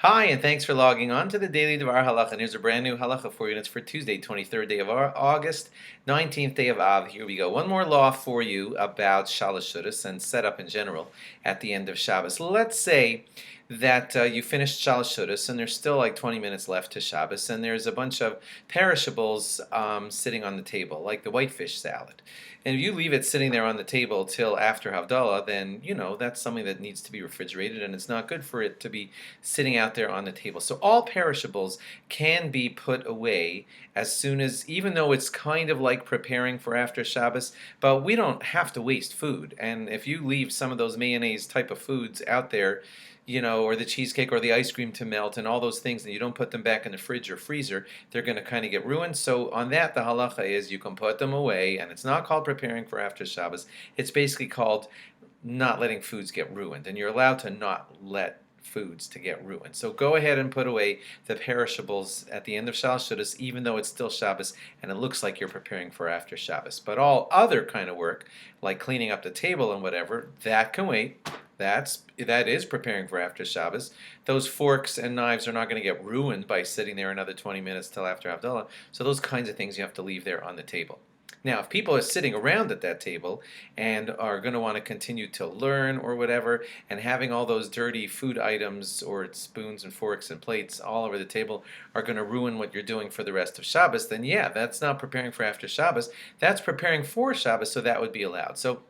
Hi, and thanks for logging on to the Daily DVAR Halacha. And here's a brand new halacha for you, and it's for Tuesday, 23rd day of August, 19th day of Av. Here we go. One more law for you about Shalosh Seudos and setup in general at the end of Shabbos. Let's say that you finished Shalosh Seudos and there's still like 20 minutes left to Shabbos, and there's a bunch of perishables sitting on the table, like the whitefish salad. And if you leave it sitting there on the table till after Havdalah, then that's something that needs to be refrigerated, and it's not good for it to be sitting out there on the table. So all perishables can be put away as soon as, even though it's kind of like preparing for after Shabbos, but we don't have to waste food. And if you leave some of those mayonnaise type of foods out there, or the cheesecake or the ice cream to melt and all those things, and you don't put them back in the fridge or freezer, they're going to kind of get ruined. So on that, the halacha is you can put them away, and it's not called preparing for after Shabbos. It's basically called not letting foods get ruined, and you're allowed to not let foods to get ruined. So go ahead and put away the perishables at the end of Shalosh Seudos, even though it's still Shabbos and it looks like you're preparing for after Shabbos. But all other kind of work, like cleaning up the table and whatever, that can wait. That is preparing for after Shabbos. Those forks and knives are not going to get ruined by sitting there another 20 minutes till after Havdalah. So those kinds of things you have to leave there on the table. Now, if people are sitting around at that table and are going to want to continue to learn or whatever, and having all those dirty food items or spoons and forks and plates all over the table are going to ruin what you're doing for the rest of Shabbos, then yeah, that's not preparing for after Shabbos. That's preparing for Shabbos, so that would be allowed. So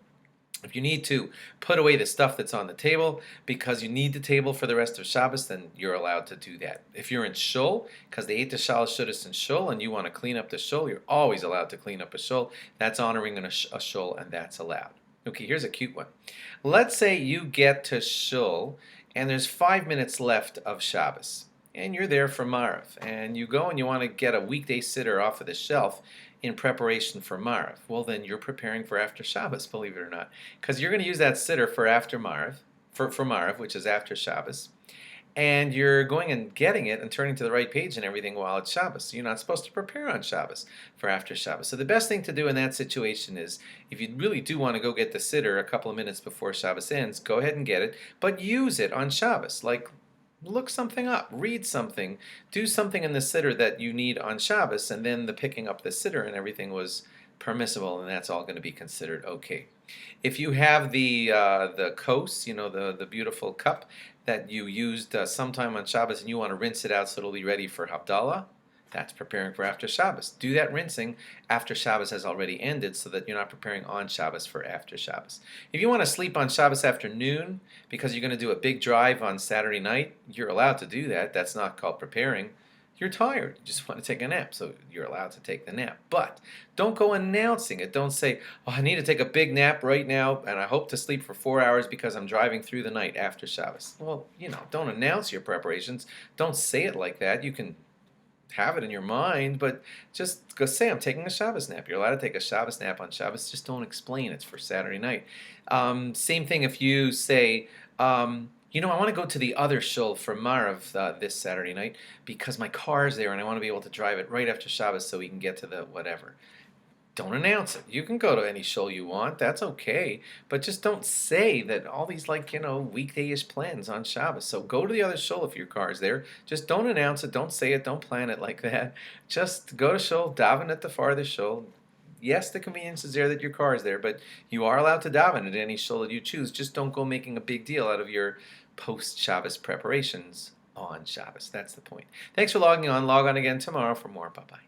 if you need to put away the stuff that's on the table because you need the table for the rest of Shabbos, then you're allowed to do that. If you're in shul, because they ate the Shalosh Seudos in shul, and you want to clean up the shul, you're always allowed to clean up a shul. That's honoring a shul, and that's allowed. Okay, here's a cute one. Let's say you get to shul, and there's 5 minutes left of Shabbos, and you're there for Marav, and you go and you want to get a weekday sitter off of the shelf in preparation for Marav. Well, then you're preparing for after Shabbos, believe it or not, because you're going to use that sitter for after Marav, for Marav, which is after Shabbos, and you're going and getting it and turning to the right page and everything while it's Shabbos. You're not supposed to prepare on Shabbos for after Shabbos. So the best thing to do in that situation is, if you really do want to go get the sitter a couple of minutes before Shabbos ends, go ahead and get it, but use it on Shabbos. Like, look something up, read something, do something in the sitter that you need on Shabbos, and then the picking up the sitter and everything was permissible, and that's all going to be considered okay. If you have the kos, the beautiful cup that you used sometime on Shabbos, and you want to rinse it out so it'll be ready for Havdalah, that's preparing for after Shabbos. Do that rinsing after Shabbos has already ended, so that you're not preparing on Shabbos for after Shabbos. If you want to sleep on Shabbos afternoon because you're going to do a big drive on Saturday night, you're allowed to do that. That's not called preparing. You're tired. You just want to take a nap, so you're allowed to take the nap. But don't go announcing it. Don't say, oh, I need to take a big nap right now, and I hope to sleep for 4 hours because I'm driving through the night after Shabbos. Well, don't announce your preparations. Don't say it like that. You can have it in your mind, but just go say, I'm taking a Shabbos nap. You're allowed to take a Shabbos nap on Shabbos. Just don't explain it's for Saturday night. Same thing if you say, I want to go to the other shul for Marav this Saturday night because my car's there and I want to be able to drive it right after Shabbos so we can get to the whatever. Don't announce it. You can go to any shul you want. That's okay. But just don't say that all these weekday-ish plans on Shabbos. So go to the other shul if your car's there. Just don't announce it. Don't say it. Don't plan it like that. Just go to shul, daven at the farthest shul. Yes, the convenience is there that your car is there, but you are allowed to daven at any shul that you choose. Just don't go making a big deal out of your post-Shabbos preparations on Shabbos. That's the point. Thanks for logging on. Log on again tomorrow for more. Bye-bye.